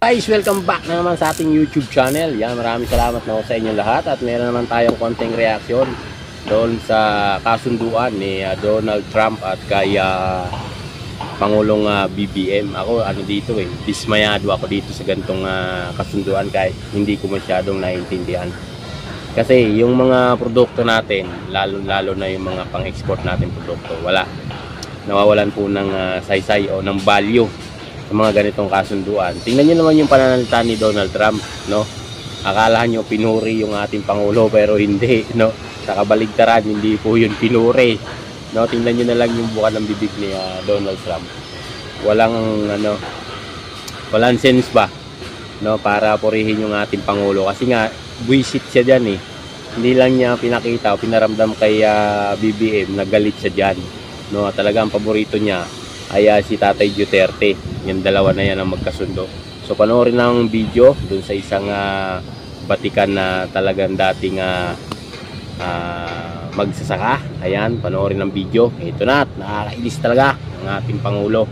Guys, welcome back na naman sa ating YouTube channel. Yan, maraming salamat na sa inyo lahat. At meron naman tayong konting reaksyon doon sa kasunduan ni Donald Trump at kay Pangulong BBM. Ako dito dismayado ako dito sa gantong kasunduan kahit hindi ko masyadong naiintindihan. Kasi yung mga produkto natin, lalo na yung mga pang-export natin produkto, wala. Nawawalan po ng saysay o ng value sa mga ganitong kasunduan. Tingnan nyo naman yung pananalita ni Donald Trump, no? Akala nyo pinuri yung ating Pangulo pero hindi, no? Sa kabaligtaran, hindi po yun pinuri, no? Tingnan nyo na lang yung buka ng bibig ni Donald Trump. Walang sense ba, no? Para purihin yung ating Pangulo kasi nga buisit siya dyan Hindi lang niya pinakita o pinaramdam kay BBM na galit siya dyan, no? Talagang paborito niya ay si Tatay Duterte. Yung dalawa na yan ang magkasundo. So panoorin ng video dun sa isang batikan na talagang dating magsasaka. Ayan, panoorin ng video. Ito na, nakakainis talaga ang ating Pangulo.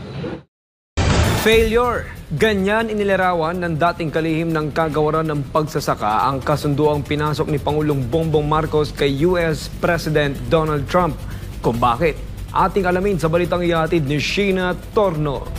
Failure. Ganyan inilarawan ng dating kalihim ng kagawaran ng pagsasaka ang kasunduang pinasok ni Pangulong Bongbong Marcos kay US President Donald Trump. Kung bakit? Ating alamin sa balitang ihatid ni Sheena Torno.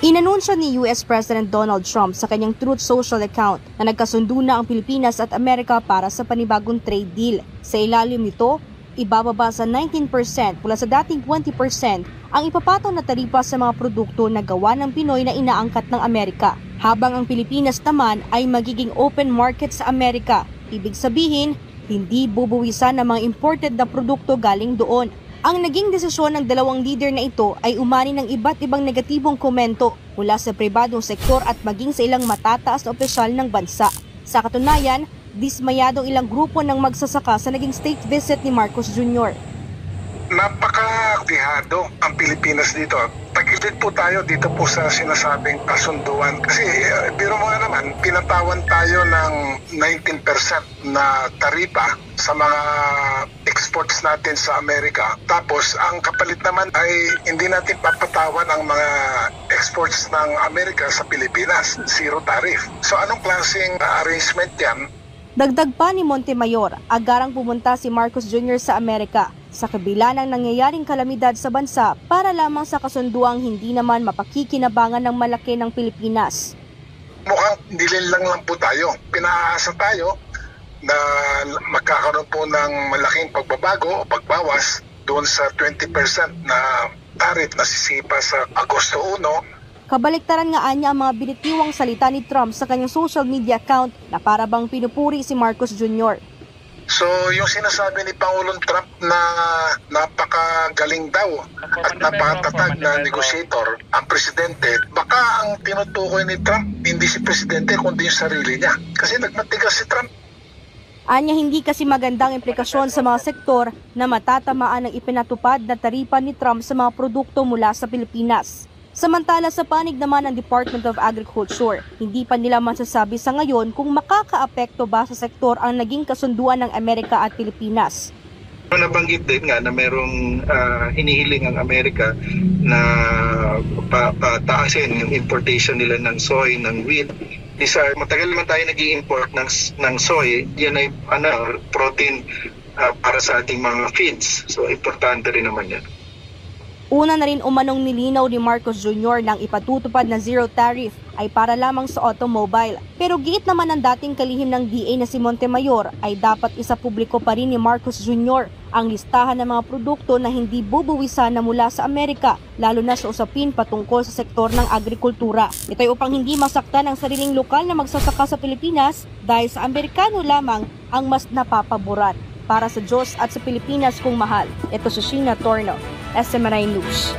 Inanunsyo ni US President Donald Trump sa kanyang Truth Social account na nagkasundo na ang Pilipinas at Amerika para sa panibagong trade deal. Sa ilalim nito, ibababa sa 19% mula sa dating 20% ang ipapataw na taripa sa mga produkto na gawa ng Pinoy na inaangkat ng Amerika. Habang ang Pilipinas naman ay magiging open market sa Amerika. Ibig sabihin, hindi bubuwisan ng mga imported na produkto galing doon. Ang naging desisyon ng dalawang leader na ito ay umani ng iba't ibang negatibong komento mula sa pribadong sektor at maging sa ilang matataas na opisyal ng bansa. Sa katunayan, dismayadong ilang grupo ng magsasaka sa naging state visit ni Marcos Jr. Napaka-aktihado ang Pilipinas dito. Tagilid po tayo dito po sa sinasabing kasunduan. Kasi biro mo nga naman, pinatawan tayo ng 19% na taripa sa mga exports natin sa Amerika. Tapos ang kapalit naman ay hindi natin papatawan ang mga exports ng Amerika sa Pilipinas. Zero tariff. So anong klaseng arrangement yan? Dagdag pa ni Montemayor, agarang pumunta si Marcos Jr. sa Amerika sa kabila ng nangyayaring kalamidad sa bansa para lamang sa kasunduang hindi naman mapakikinabangan ng malaki ng Pilipinas. Mukhang nililang lang po tayo. Pinaasa tayo na magkakaroon po ng malaking pagbabago o pagbawas doon sa 20% na tariff na sisipa sa Agosto 1. Kabaliktaran nga anya ang mga binitiwang salita ni Trump sa kanyang social media account na para bang pinupuri si Marcos Jr. So yung sinasabi ni Pangulong Trump na napakagaling daw at napakatatag na negotiator ang presidente, baka ang tinutukoy ni Trump hindi si presidente kundi yung sarili niya. Kasi nagmatigas si Trump. Anya hindi kasi magandang implikasyon sa mga sektor na matatamaan ng ipinatupad na taripa ni Trump sa mga produkto mula sa Pilipinas. Samantala sa panig naman ng Department of Agriculture, hindi pa nila masasabi sa ngayon kung makakaapekto ba sa sektor ang naging kasunduan ng Amerika at Pilipinas. Nabanggit din nga na merong hinihiling ang Amerika na pataasin yung importation nila ng soy, ng wheat. Matagal naman tayo nag-i-import ng soy, yan ay protein para sa ating mga feeds. So importante rin naman yan. Una na rin umanong nilinaw ni Marcos Jr. nang ipatutupad na zero tariff ay para lamang sa automobile. Pero giit naman ng dating kalihim ng DA na si Montemayor ay dapat isapubliko pa rin ni Marcos Jr. ang listahan ng mga produkto na hindi bubuwisan na mula sa Amerika, lalo na sa usapin patungkol sa sektor ng agrikultura. Ito ay upang hindi masaktan ang sariling lokal na magsasaka sa Pilipinas dahil sa Amerikano lamang ang mas napapaboran. Para sa Diyos at sa Pilipinas kong mahal, ito si Sheena Torno, SMNI News.